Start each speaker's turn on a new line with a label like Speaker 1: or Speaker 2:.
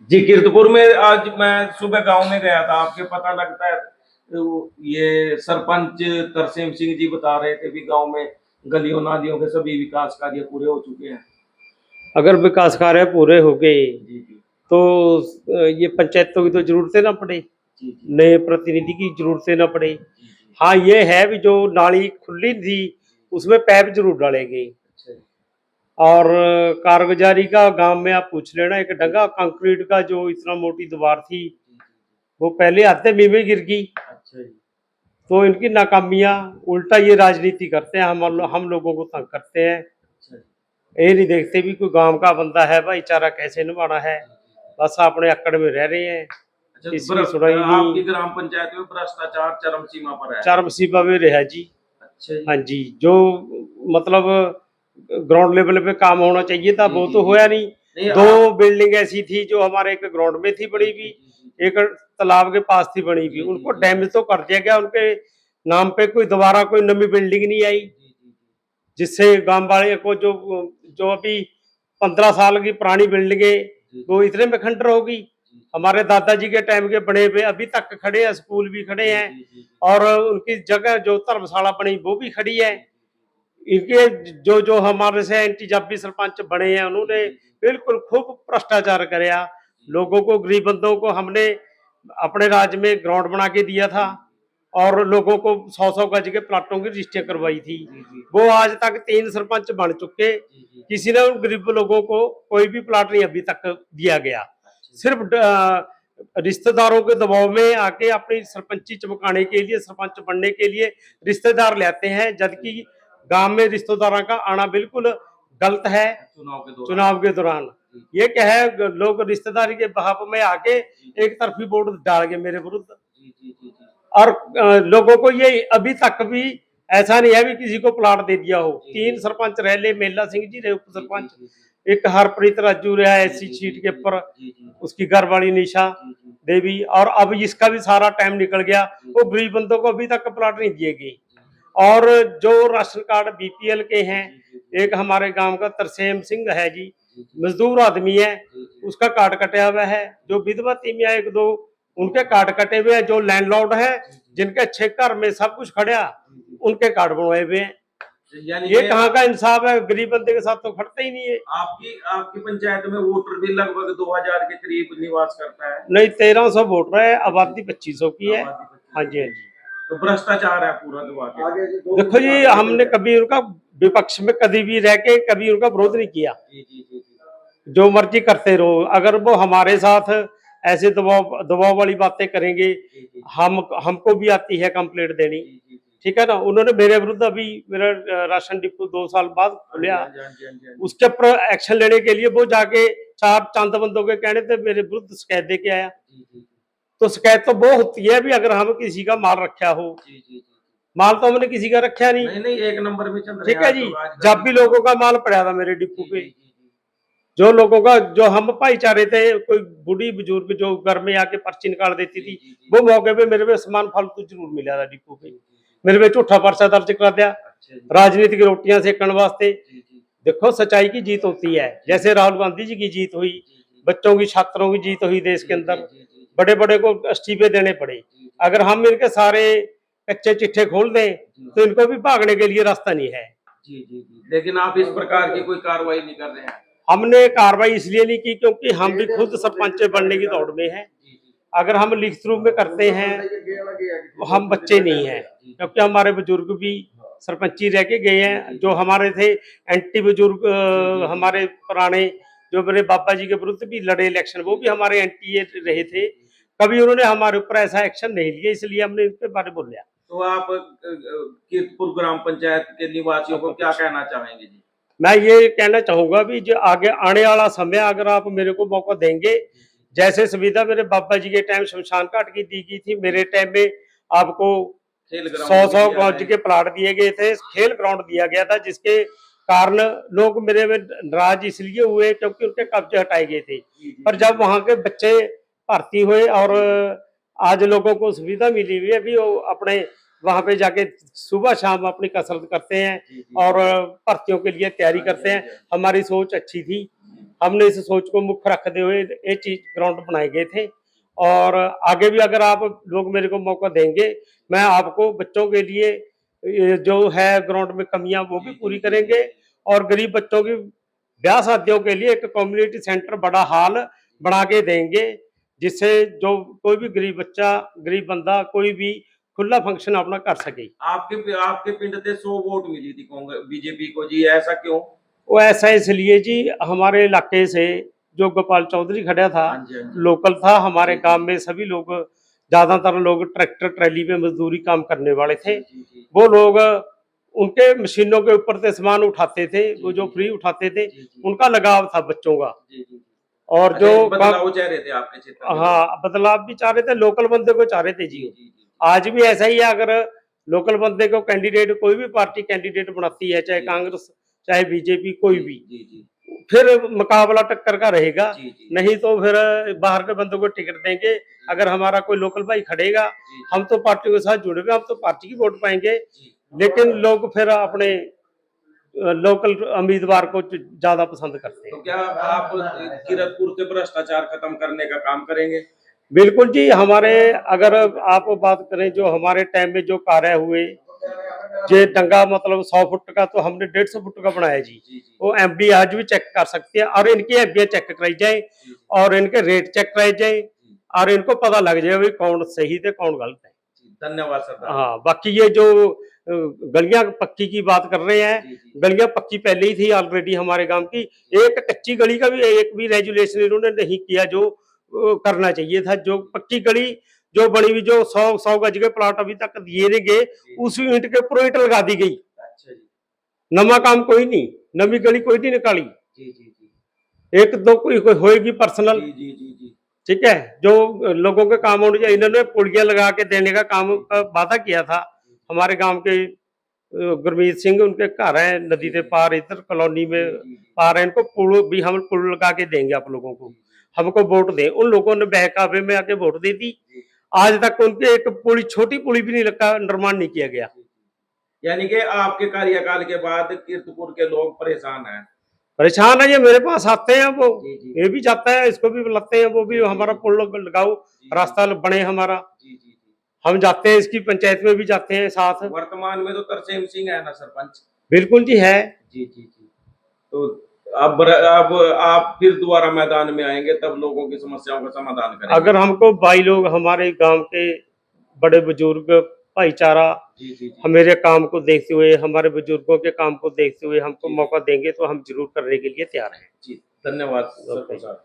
Speaker 1: जी, कीर्तपुर में आज मैं सुबह गांव में गया था। आपके पता लगता है ये सरपंच तरसेम सिंह जी बता रहे थे कि गांव में गलियों नालियों के सभी विकास कार्य पूरे हो चुके हैं।
Speaker 2: अगर विकास कार्य पूरे हो गए
Speaker 1: जी जी
Speaker 2: तो ये पंचायतों की तो जरूरतें ना पड़े,
Speaker 1: जी जी
Speaker 2: नए प्रतिनिधि की जरूरतें ना पड़े।
Speaker 1: जी जी।
Speaker 2: हाँ, ये है भी जो नाली खुली थी उसमें पैप जरूर डालेंगे।
Speaker 1: अच्छा जी।
Speaker 2: और कारगुजारी का गांव में आप पूछ लेना, एक डंगा कंक्रीट का जो इतना मोटी दीवार थी
Speaker 1: जी जी
Speaker 2: वो पहले आते में गिर गई।
Speaker 1: अच्छा जी।
Speaker 2: तो इनकी नाकामियां, उल्टा ये राजनीति करते हैं, हम लोगों को तंग करते हैं।
Speaker 1: अच्छा जी।
Speaker 2: ये नहीं देखते भी कोई गांव का बंदा है भाईचारा कैसे निभाना है,
Speaker 1: जी जी जी।
Speaker 2: बस अपने अकड़ में रह रहे हैं,
Speaker 1: अच्छा,
Speaker 2: किसी की सुनाई
Speaker 1: आपकी
Speaker 2: नहीं।
Speaker 1: ग्राम पंचायत में भ्रष्टाचार चरम सीमा पर है।
Speaker 2: चरम सीमा पे रहा जी।
Speaker 1: अच्छा जी।
Speaker 2: हाँ जी, जो मतलब ग्राउंड लेवल पे काम होना चाहिए था
Speaker 1: जी
Speaker 2: वो
Speaker 1: जी
Speaker 2: तो
Speaker 1: जी
Speaker 2: होया
Speaker 1: जी।
Speaker 2: नहीं।
Speaker 1: नहीं
Speaker 2: दो
Speaker 1: आप।
Speaker 2: बिल्डिंग ऐसी थी जो हमारे एक ग्राउंड में थी
Speaker 1: जी
Speaker 2: बड़ी
Speaker 1: जी
Speaker 2: हुई,
Speaker 1: जी जी जी
Speaker 2: एक तालाब के पास थी बड़ी हुई,
Speaker 1: जी जी
Speaker 2: उनको
Speaker 1: जी जी
Speaker 2: डैमेज तो कर दिया गया, उनके नाम पे कोई दोबारा कोई नई बिल्डिंग नहीं आई,
Speaker 1: जी जी जी
Speaker 2: जिससे गांव वाले को जो जो अभी 15 साल की पुरानी बिल्डिंगें
Speaker 1: जी
Speaker 2: वो इतने में खंडर होगी।
Speaker 1: जी जी
Speaker 2: हमारे दादाजी के टाइम के बने हुए अभी तक खड़े हैं, स्कूल भी खड़े
Speaker 1: जी
Speaker 2: हैं,
Speaker 1: जी जी जी
Speaker 2: और उनकी जगह जो धर्मशाला बनी वो भी खड़ी है।
Speaker 1: जी जी
Speaker 2: इनके जो जो हमारे से एंटी जब भी सरपंच बने हैं
Speaker 1: जी
Speaker 2: उन्होंने
Speaker 1: जी जी
Speaker 2: बिल्कुल खूब भ्रष्टाचार कराया।
Speaker 1: जी
Speaker 2: लोगों को, गरीब बंदों को हमने अपने राज्य में ग्राउंड बना के दिया था,
Speaker 1: जी
Speaker 2: और लोगों को 100-100 गज के प्लाटों की रजिस्ट्रियां करवाई थी।
Speaker 1: जी जी
Speaker 2: वो आज तक 3 सरपंच बन चुके,
Speaker 1: जी जी जी।
Speaker 2: किसी ने उन गरीब लोगों को कोई भी प्लाट नहीं अभी तक दिया गया।
Speaker 1: अच्छा जी।
Speaker 2: सिर्फ रिश्तेदारों के दबाव में आके अपनी सरपंची चमकाने के लिए, सरपंच बनने के लिए रिश्तेदार लेते हैं, जबकि गांव में रिश्तेदारों का आना बिल्कुल गलत है।
Speaker 1: चुनाव के दौरान।
Speaker 2: चुनाव के दौरान
Speaker 1: जी
Speaker 2: ये क्या है, लोग रिश्तेदारी के बहाव में आके
Speaker 1: जी जी
Speaker 2: एक तरफी वोट डाल गए मेरे विरुद्ध।
Speaker 1: जी जी जी जी
Speaker 2: और लोगों को ये अभी तक भी ऐसा नहीं है भी किसी को प्लाट दे दिया हो।
Speaker 1: जी जी
Speaker 2: 3 सरपंच रह ले, मेला सिंह जी रहे उप
Speaker 1: जी जी
Speaker 2: सरपंच,
Speaker 1: जी जी
Speaker 2: एक हरप्रीत राजू रहा
Speaker 1: जी
Speaker 2: ऐसी
Speaker 1: जी जी
Speaker 2: सीट के
Speaker 1: जी
Speaker 2: ऊपर,
Speaker 1: जी जी
Speaker 2: उसकी घर वाली निशा
Speaker 1: जी जी
Speaker 2: देवी, और अब इसका भी सारा टाइम निकल गया।
Speaker 1: जी
Speaker 2: वो
Speaker 1: जी
Speaker 2: गरीब बंदों को अभी तक प्लाट नहीं दिए गए।
Speaker 1: जी
Speaker 2: और जो राशन कार्ड बीपीएल के हैं,
Speaker 1: जी जी
Speaker 2: एक हमारे गांव का तरसेम सिंह है जी,
Speaker 1: जी जी
Speaker 2: मजदूर आदमी है,
Speaker 1: जी जी
Speaker 2: उसका कार्ड कटा हुआ है। जो विधवा तीमिया एक दो, उनके कार्ड कटे हुए हैं। जो लैंडलॉर्ड है,
Speaker 1: जी जी
Speaker 2: जिनके अच्छे घर में सब कुछ खड़ा,
Speaker 1: जी जी
Speaker 2: उनके कार्ड बनवाए हुए हैं।
Speaker 1: यानी
Speaker 2: ये
Speaker 1: कि
Speaker 2: कहाँ का इंसाफ है, गरीब बंदे के साथ तो खड़ते ही नहीं है।
Speaker 1: आपकी आपकी पंचायत में वोटर भी लगभग 2000 के करीब निवास करता है।
Speaker 2: नहीं, 1300 वोट रहे, आबादी 2500 की है।
Speaker 1: आबादी
Speaker 2: हाँ
Speaker 1: 2500
Speaker 2: जी, हाँ
Speaker 1: की।
Speaker 2: जी।
Speaker 1: तो भ्रष्टाचार है पूरा दबा के। आगे जी दो
Speaker 2: देखो
Speaker 1: मिनट
Speaker 2: जी,
Speaker 1: आगे चल
Speaker 2: हमने
Speaker 1: जाए।
Speaker 2: कभी उनका विपक्ष में कभी भी रह के कभी उनका विरोध नहीं किया।
Speaker 1: जी जी जी जी
Speaker 2: जो मर्जी करते रहो, अगर वो हमारे साथ ऐसे दबाव दबाव वाली बातें करेंगे,
Speaker 1: जी जी
Speaker 2: हमको भी आती है कंप्लेंट देनी।
Speaker 1: जी जी जी।
Speaker 2: ठीक है ना, उन्होंने मेरे विरुद्ध अभी मेरा राशन डिपो 2 साल बाद
Speaker 1: हाँ जी
Speaker 2: खुलिया,
Speaker 1: हाँ जी हाँ जी हाँ जी हाँ जी
Speaker 2: उसके ऊपर एक्शन लेने के लिए वो जाके 4 चंद बंदों के कहने पे मेरे विरुद्ध शिकायत दे के आया।
Speaker 1: जी जी
Speaker 2: तो शिकायत तो वो होती है भी अगर हम किसी का माल रखा हो,
Speaker 1: जी जी जी जी।
Speaker 2: माल तो हमने किसी का रखा नहीं।
Speaker 1: नहीं नहीं, एक नंबर में चल रहे हैं
Speaker 2: ठीक है
Speaker 1: आज
Speaker 2: जी,
Speaker 1: तो आजकल
Speaker 2: जब
Speaker 1: की
Speaker 2: भी
Speaker 1: चुनाव।
Speaker 2: लोगों का माल पड़ा था मेरे डिपो
Speaker 1: जी
Speaker 2: पे,
Speaker 1: जी जी जी
Speaker 2: जो लोगों का, जो हम भाईचारे थे, कोई बूढ़ी बुजुर्ग जो घर में आके पर्ची निकाल देती
Speaker 1: जी
Speaker 2: थी,
Speaker 1: जी जी
Speaker 2: वो मौके पे मेरे पे सामान फालतू जरूर मिला था डिपो पे।
Speaker 1: जी जी जी।
Speaker 2: मेरे पे झूठा पर्चा दर्ज करा दिया,
Speaker 1: अच्छा जी।
Speaker 2: राजनीतिक रोटियां सेकने वास्ते।
Speaker 1: जी जी
Speaker 2: देखो, सच्चाई की जीत होती है,
Speaker 1: जी
Speaker 2: जैसे राहुल गांधी जी की जीत हुई,
Speaker 1: जी जी
Speaker 2: बच्चों की, छात्रों की जीत हुई देश के
Speaker 1: जी जी
Speaker 2: अंदर,
Speaker 1: जी जी जी
Speaker 2: बड़े बड़े को इस्तीफे देने पड़े।
Speaker 1: जी
Speaker 2: अगर हम इनके सारे कच्चे चिट्ठे खोल दें
Speaker 1: जी
Speaker 2: तो इनको भी भागने के लिए रास्ता नहीं है।
Speaker 1: जी जी जी। लेकिन आप इस प्रकार की कोई कार्रवाई नहीं कर रहे हैं।
Speaker 2: हमने कार्रवाई इसलिए नहीं की क्योंकि हम भी खुद सरपंच बनने की दौड़ में हैं।
Speaker 1: जी जी
Speaker 2: अगर हम लिखित रूप में करते हैं तो हम बच्चे नहीं हैं,
Speaker 1: जी जी
Speaker 2: क्योंकि हमारे बुजुर्ग भी सरपंची रह के गए हैं। जो हमारे थे एंटी बुजुर्ग,
Speaker 1: जी जी जी
Speaker 2: हमारे पुराने, जो मेरे बाबा जी के विरुद्ध भी लड़े इलेक्शन, वो भी हमारे एंटी
Speaker 1: जी
Speaker 2: रहे
Speaker 1: जी
Speaker 2: थे।
Speaker 1: जी।
Speaker 2: कभी उन्होंने हमारे ऊपर ऐसा एक्शन नहीं लिया, इसलिए हमने इनके बारे में बोला।
Speaker 1: तो आप कीर्तपुर ग्राम पंचायत के निवासियों को
Speaker 2: आपका
Speaker 1: क्या
Speaker 2: कुछ,
Speaker 1: कहना चाहेंगे जी?
Speaker 2: मैं ये कहना चाहूंगा भी जो आगे आने वाला समय अगर आप मेरे को मौका देंगे,
Speaker 1: जी जी
Speaker 2: जैसे सुविधा मेरे बाबा जी के टाइम शमशान घाट की दी गई थी, मेरे टाइम में आपको
Speaker 1: खेल
Speaker 2: सौ
Speaker 1: ग्राउंड भी
Speaker 2: सौ
Speaker 1: दिया
Speaker 2: गज
Speaker 1: है।
Speaker 2: के प्लाट दिए गए थे, खेल ग्राउंड दिया गया था, जिसके कारण लोग मेरे में नाराज इसलिए हुए क्योंकि उनके कब्जे हटाए गए थे।
Speaker 1: जी जी
Speaker 2: पर
Speaker 1: जी
Speaker 2: जब
Speaker 1: जी
Speaker 2: वहां के बच्चे भर्ती हुए और
Speaker 1: जी जी
Speaker 2: आज लोगों को सुविधा मिली हुई है भी, वो अपने वहां पे जाके सुबह शाम अपनी कसरत करते हैं
Speaker 1: जी जी
Speaker 2: और
Speaker 1: जी।
Speaker 2: भर्तियों के लिए तैयारी
Speaker 1: हाँ जी
Speaker 2: करते
Speaker 1: हाँ
Speaker 2: हैं।
Speaker 1: जी हाँ जी।
Speaker 2: हमारी सोच अच्छी थी, हमने इस सोच को मुख्य रखते हुए ये चीज ग्राउंड बनाए गए थे। और आगे भी अगर आप लोग मेरे को मौका देंगे, मैं आपको बच्चों के लिए ये जो है ग्राउंड में कमियां वो भी पूरी करेंगे। और गरीब बच्चों की ब्याह शादियों के लिए एक कम्युनिटी सेंटर बड़ा हॉल बना के देंगे, जिससे जो कोई भी गरीब बच्चा, गरीब बंदा कोई भी खुला फंक्शन अपना कर सके।
Speaker 1: आपके पिंड से 100 वोट मिली थी कांग्रेस बीजेपी को जी, ऐसा क्यों?
Speaker 2: वो ऐसा इसलिए जी, हमारे इलाके से जो गोपाल चौधरी खड़ा था,
Speaker 1: हाँ जी, हाँ जी।
Speaker 2: लोकल था, हमारे
Speaker 1: जी,
Speaker 2: गांव में सभी लोग, ज्यादातर लोग ट्रैक्टर ट्रैली में मजदूरी काम करने वाले थे।
Speaker 1: जी, जी।
Speaker 2: वो लोग उनके मशीनों के ऊपर से सामान उठाते थे, वो जो
Speaker 1: जी,
Speaker 2: फ्री उठाते थे,
Speaker 1: जी, जी।
Speaker 2: उनका लगाव था बच्चों का।
Speaker 1: जी, जी।
Speaker 2: और
Speaker 1: अच्छा,
Speaker 2: जो
Speaker 1: एक बदलाव चाह रहे थे आपके क्षेत्र के लोग।
Speaker 2: हाँ, बदलाव भी चाह रहे थे, लोकल बंदे को चाह रहे थे
Speaker 1: जी,
Speaker 2: जी।
Speaker 1: जी, जी।
Speaker 2: आज भी ऐसा ही है, अगर लोकल बंदे को कैंडिडेट, कोई भी पार्टी कैंडिडेट बनाती है, चाहे
Speaker 1: जी।
Speaker 2: कांग्रेस चाहे बीजेपी, कोई
Speaker 1: जी,
Speaker 2: भी,
Speaker 1: जी, जी।
Speaker 2: फिर मुकाबला टक्कर का रहेगा।
Speaker 1: जी, जी।
Speaker 2: नहीं तो फिर बाहर के बंदों को टिकट देंगे। अगर हमारा कोई लोकल भाई खड़ेगा,
Speaker 1: जी,
Speaker 2: हम तो पार्टी के साथ जुड़े हुए, हम तो पार्टी की वोट पाएंगे।
Speaker 1: जी।
Speaker 2: लेकिन लोग फिर अपने लोकल उम्मीदवार को ज्यादा पसंद करते
Speaker 1: तो
Speaker 2: हैं।
Speaker 1: क्या आप किरतपुर से भ्रष्टाचार खत्म करने का काम करेंगे?
Speaker 2: बिल्कुल जी, हमारे, अगर आप बात करें जो हमारे टाइम में जो कार्य हुए, ये डंगा मतलब 100 फुट का तो हमने 150 फुट का बनाया जी।
Speaker 1: जी, जी।
Speaker 2: वो एमडी आज भी चेक कर सकती है, और इनकी एफबीआई चेक कराई जाए,
Speaker 1: जी, जी।
Speaker 2: और इनके रेट चेक कराए जाए,
Speaker 1: जी,
Speaker 2: और इनको पता लग जाए भाई कौन सही थे कौन गलत है।
Speaker 1: जी। धन्यवाद सरदार जी।
Speaker 2: हाँ, बाकी ये जो गलियां पक्की की बात कर रहे हैं,
Speaker 1: जी, जी।
Speaker 2: गलियां पक्की पहले ही थी ऑलरेडी हमारे गांव की। एक कच्ची गली का भी एक भी रेजुलेशन इन्होंने नहीं किया जो करना चाहिए था। जो पक्की गली जो बनी हुई, जो 100 गज के प्लॉट अभी तक दिए नहीं गए,
Speaker 1: जी,
Speaker 2: उस ईंट के ऊपर ईंट लगा दी गई।
Speaker 1: अच्छा जी।
Speaker 2: नमा काम कोई नहीं, नवी गली कोई नहीं निकाली।
Speaker 1: जी, जी, जी।
Speaker 2: एक दो कोई होएगी पर्सनल,
Speaker 1: जी, जी, जी, जी।
Speaker 2: ठीक है, जो लोगों के काम होने चाहिए। इन्होंने पुलिया लगा के देने का काम का वादा किया था। हमारे गांव के गुरमीत सिंह, उनके घर है नदी के पार, इधर कॉलोनी
Speaker 1: जी,
Speaker 2: में
Speaker 1: जी, जी।
Speaker 2: पार है। इनको पुल भी, हम पुल लगा के देंगे आप लोगों को, हमको वोट दें। उन लोगों ने बहकावे में आके वोट दे दी।
Speaker 1: जी,
Speaker 2: आज तक उनके एक पुली, छोटी पुली भी नहीं लगा, निर्माण नहीं किया गया।
Speaker 1: जी, जी। यानी कि आपके कार्यकाल के बाद कीर्तपुर के लोग परेशान हैं।
Speaker 2: परेशान है, ये मेरे पास आते हैं, वो
Speaker 1: जी, जी।
Speaker 2: ये भी जाता है, इसको भी बुलाते हैं, वो भी
Speaker 1: जी, जी,
Speaker 2: हमारा
Speaker 1: जी।
Speaker 2: पुल लगाओ,
Speaker 1: जी,
Speaker 2: रास्ता
Speaker 1: जी।
Speaker 2: बने हमारा।
Speaker 1: जी, जी, जी।
Speaker 2: हम जाते हैं, इसकी पंचायत में भी जाते हैं साथ।
Speaker 1: वर्तमान में तो तरसेम सिंह है ना सरपंच?
Speaker 2: बिल्कुल जी है।
Speaker 1: जी, जी, जी। तो अब आप फिर दोबारा मैदान में आएंगे, तब लोगों की समस्याओं का समाधान करेंगे।
Speaker 2: अगर हमको भाई लोग, हमारे गांव के बड़े बुजुर्ग, भाईचारा,
Speaker 1: जी, जी, जी।
Speaker 2: हम मेरे काम को देखते हुए, हमारे बुजुर्गों के काम को देखते हुए हमको
Speaker 1: जी, जी।
Speaker 2: मौका देंगे, तो हम जरूर करने के लिए तैयार हैं।
Speaker 1: जी, धन्यवाद
Speaker 2: ओके।
Speaker 1: सरपंच साहब।